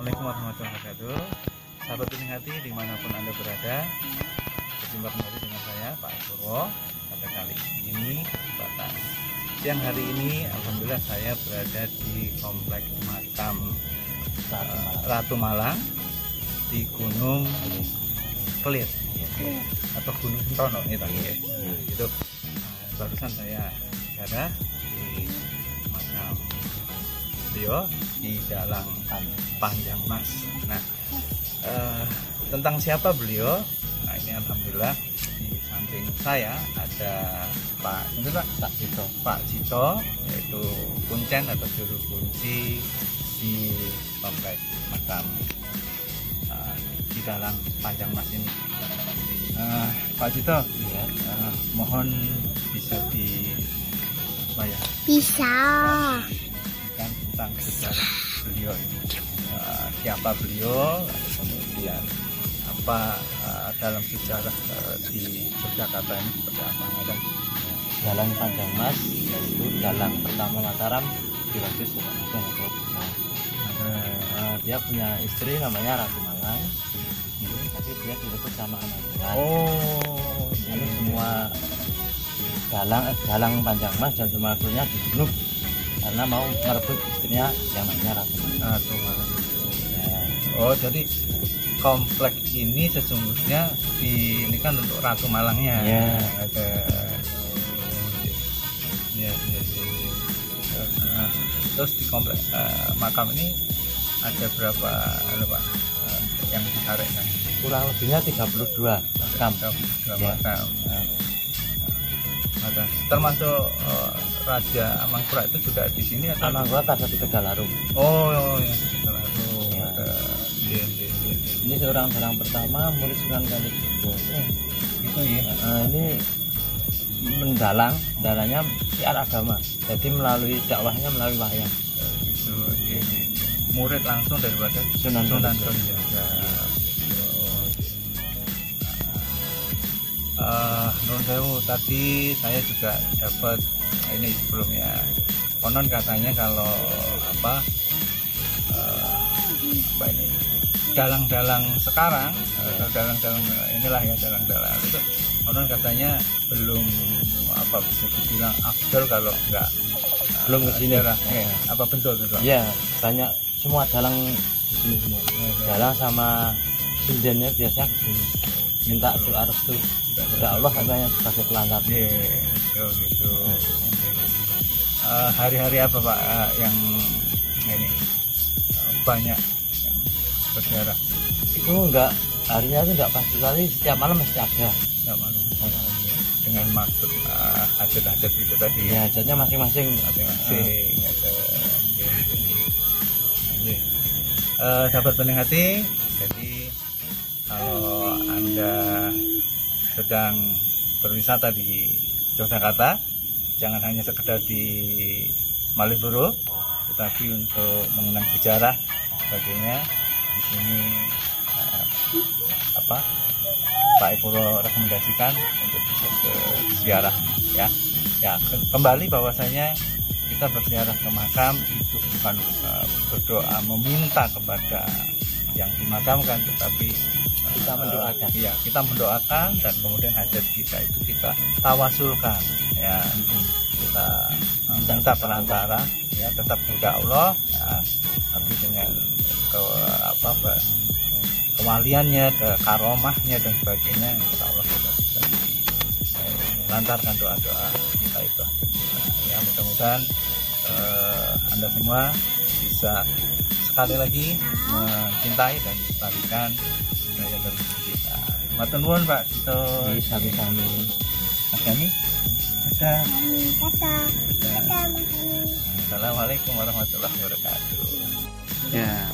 Assalamualaikum warahmatullahi wabarakatuh. Sahabat Bening Hati dimanapun Anda berada, berjumpa kembali dengan saya Pak Purwo. Pada kali ini kesempatan siang hari ini, alhamdulillah saya berada di kompleks makam Ratu Malang di Gunung Kelir atau Gunung Sentono itu. Itu barusan saya berada di makam beliau di Dalang Panjang Mas. Nah, tentang siapa beliau? Nah, ini alhamdulillah di samping saya ada Pak Cito, yaitu kuncen atau juru kunci di kompleks makam di Dalang Panjang Mas ini. Pak Cito, mohon bisa Bisa. tentang sejarah beliau ini, siapa beliau, kemudian apa dalam sejarah di Yogyakarta ini seperti apa ada. Dalang Panjang Mas yaitu dalang pertama Mataram di waktu Soekarno. Dia punya istri namanya Ratu Malang, tapi dia direbut sama anak Tuhan. Lalu semua dalang Panjang Mas dan semua krunya dibunuh karena mau merebut istrinya yang namanya Ratu Malang. Oh, jadi kompleks ini sesungguhnya ini kan untuk Ratu Malangnya. Ada. Terus di kompleks makam ini ada berapa yang disarekkan? Kurang lebihnya 32 makam. Makam. Ada. Termasuk Raja Amangkurat itu juga di sini atau? Amangkurat ada di Tegalarum. Oh ya, Tegalarum. Ya. Ini Ini seorang dalang pertama murid Sunan Kalijogo. itu ya. Ini dalangnya syiar agama. Jadi melalui dakwahnya melalui wayang. Itu murid langsung daripada Sunan Kalijogo. Nun sewu, tadi saya juga dapat ini sebelumnya, konon katanya kalau ini dalang-dalang sekarang, dalang-dalang inilah ya, dalang-dalang itu konon katanya belum bisa dibilang afdol kalau enggak Belum ke sini. Apa betul itu? Ya, banyak semua dalang di sini semua. Dalang sama sindennya biasanya ke sini. Minta doa restu kepada Allah katanya sebagai pelanggan. Gitu. Hari-hari apa Pak yang ini banyak yang berziarah? Itu enggak, harinya itu enggak pasti, tapi setiap malam mesti ada. Enggak malu. Dengan maksud hajat-hajat itu tadi. Ya, hajatnya masing-masing. Sahabat Bening Hati, jadi kalau Anda sedang berwisata di Yogyakarta, jangan hanya sekedar di Malioboro, tetapi untuk mengenang sejarah sebagainya di sini Pak Purwo rekomendasikan untuk bisa berziarah ya. Kembali bahwasanya kita berziarah ke makam itu bukan berdoa meminta kepada yang dimakamkan, tetapi Kita mendoakan. Kita mendoakan, dan kemudian hajat kita itu kita tawasulkan ya. Kita minta perantara ya, tetap kepada Allah ya, tapi dengan kewaliannya, karomahnya dan sebagainya, insya Allah kita bisa lantarkan doa-doa kita itu. Ya, mudah-mudahan Anda semua bisa sekali lagi mencintai dan melestarikan budaya leluhur kita. Matur nuwun Pak Cito. Sami-sami. Mas Gani. Dadah. Dadah. Assalamualaikum warahmatullahi wabarakatuh. Ya,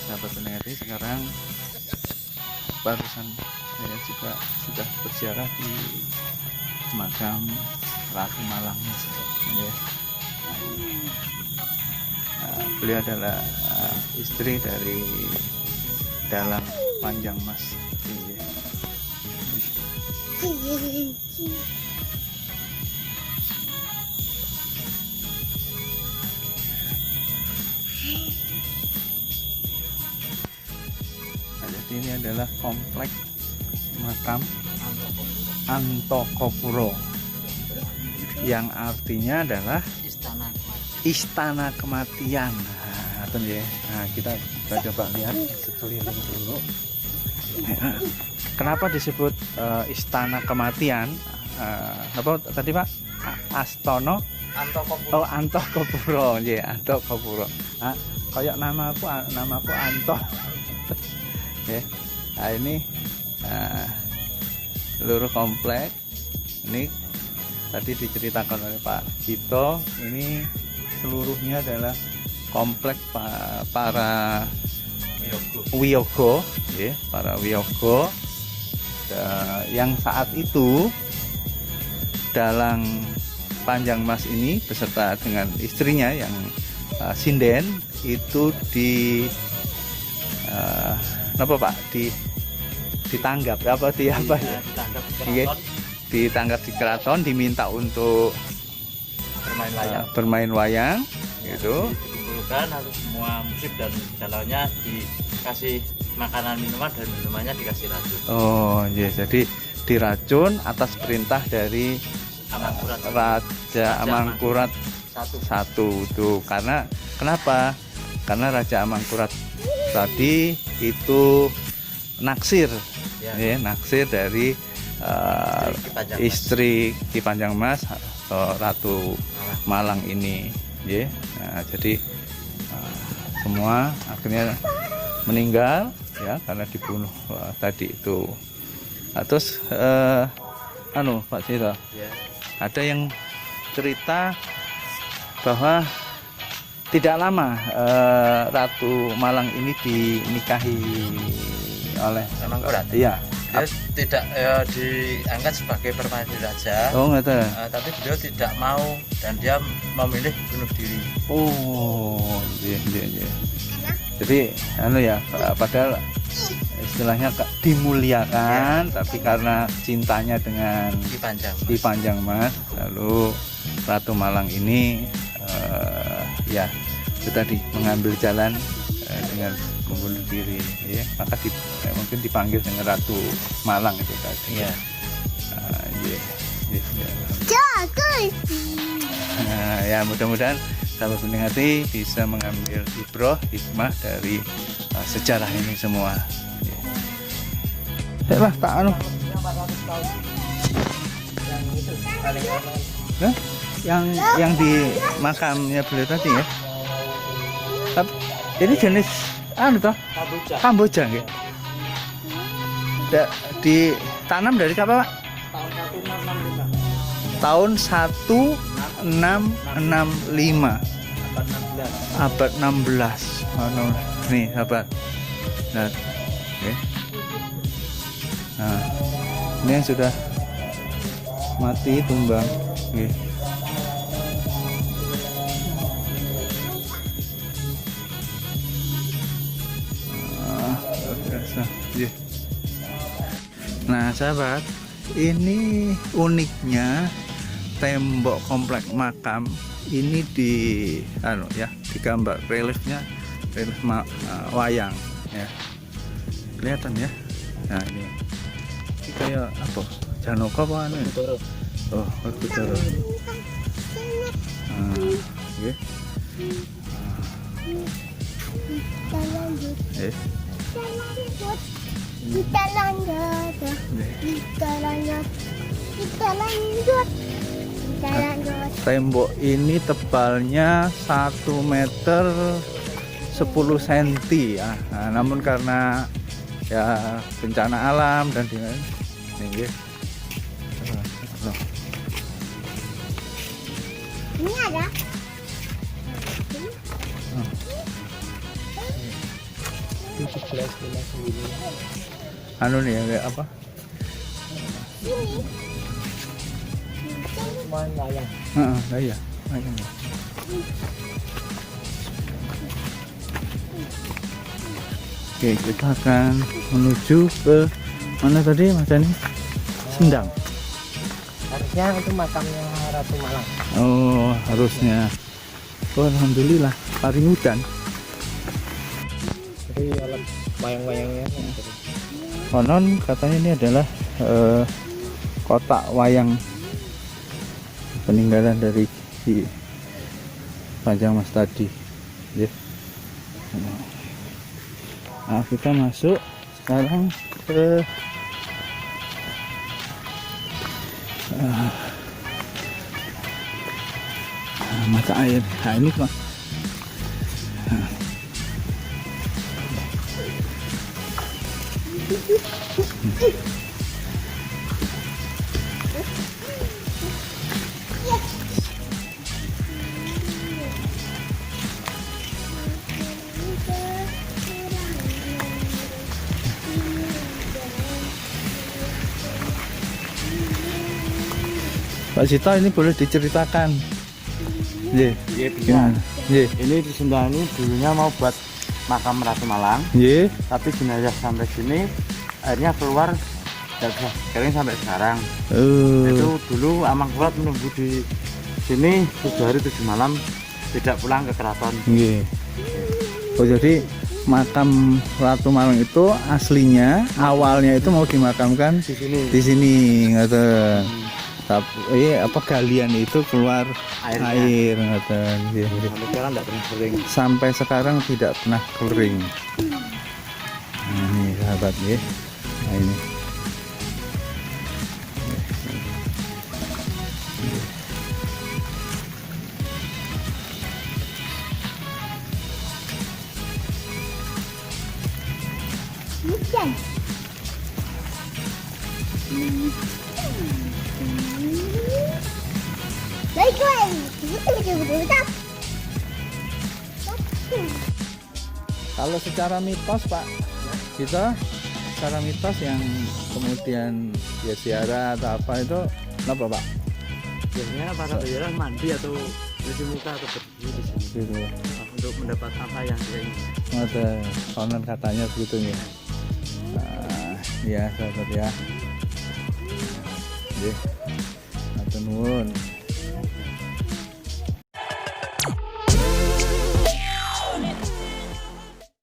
sahabat Bening Hati, sekarang barusan saya juga sudah berziarah di makam Ratu Malang ya. Beliau adalah istri dari Dalang Panjang Mas. ini adalah kompleks makam Antokopuro, yang artinya adalah istana kematian. Nah, kita coba lihat sekeliling dulu. Kenapa disebut istana kematian? Apa tadi Pak? Astono? Antokopuro. Oh, Antokopuro, ya, Antokopuro. Nah, kayak namaku Anto. Ya. Nah, ini seluruh komplek. Ini tadi diceritakan oleh Pak Gito, ini seluruhnya adalah komplek para wiyogo, ya, para wiyogo yang saat itu Dalang Panjangmas ini beserta dengan istrinya yang sinden itu apa Pak, ditanggap apa ya? Ditanggap di keraton, diminta untuk bermain wayang gitu. Dikumpulkan harus semua musik dan jalannya dikasih makanan minuman, dan minumannya dikasih racun. Oh iya, jadi diracun atas perintah dari Raja Amangkurat satu tuh. Kenapa? Karena Raja Amangkurat tadi itu naksir, ya, naksir dari istri Ki Panjangmas, Ratu Malang ini, ya. Nah, jadi semua akhirnya meninggal, ya, karena dibunuh tadi itu. Nah, terus Pak Sira, ya, ada yang cerita bahwa tidak lama Ratu Malang ini dinikahi oleh Amangkurat. Iya. Dia tidak diangkat sebagai permaisuri raja. Oh, nggak tahu. Tapi beliau tidak mau dan dia memilih bunuh diri. Oh, iya. Jadi ya, padahal istilahnya dimuliakan, tapi karena cintanya dengan Ki Panjangmas, lalu Ratu Malang ini ya itu tadi mengambil jalan dengan membunuh diri, ya, maka mungkin dipanggil dengan Ratu Malang itu tadi. Ya. Ya, mudah-mudahan sahabat Bening Hati bisa mengambil hikmah dari sejarah ini semua. Ya lah, tak anu. Yang di makamnya beliau tadi ya. Ini jenis anu toh? Kamboja nggih. Ditanam dari kapan, Pak? Tahun 1665. Abad 16. Nih, sahabat. Nah, okay. Nah, ini yang sudah mati tumbang. Okay. Nah, sahabat, ini uniknya tembok komplek makam ini digambar relief wayang, ya, kelihatan ya. Nah, ini kayak apa, Janaka apa anu? Oh, Kutoro. Oke. Kita lanjut. Tembok ini tebalnya 1 meter 10 cm ya. Nah, namun karena ya bencana alam dan ini ada. Anu nih ya, apa? Main wayang. Iya. Wayang. Oke, kita akan menuju ke mana tadi, Mas Dani? Sendang. Harusnya itu makamnya Ratu Malang. Oh, harusnya. Oh, alhamdulillah, paling hutan. Jadi alat wayang-wayangnya. Konon katanya ini adalah kotak wayang peninggalan dari si Panjang Mas tadi. Ya. Nah, kita masuk sekarang ke mata air. Nah, ini kok. Pak Sito, ini boleh diceritakan? Iya. Iya, bisa. Gimana? Iya. Ini di Sunda ini dulunya mau buat makam Ratu Malang, Iya. tapi jenazah sampai sini akhirnya keluar tidak bisa kering sampai sekarang. Itu dulu Amang Kuat menunggu di sini 7 hari 7 malam tidak pulang ke keraton. Iya. Oh, jadi makam Ratu Malang itu aslinya awalnya itu mau dimakamkan Di sini di sini, ngoten. Tapi galian itu keluar Airnya. air, ngoten. Iya. sampai sekarang tidak pernah kering. Sampai sekarang tidak pernah kering. Nah, ini sahabat ya. Nah, ini. Bukan. Baiklah, betul. Kalau secara mitos Pak, kita secara mitos yang kemudian ya ziarah atau apa itu kenapa Pak? Biasanya para daerah mandi atau cuci muka atau berdiri di sini Gitu. untuk mendapat apa yang dia ingin. Ada konon katanya begitu ya. Nah, ya sahabat ya. Nggih. Matur nuwun.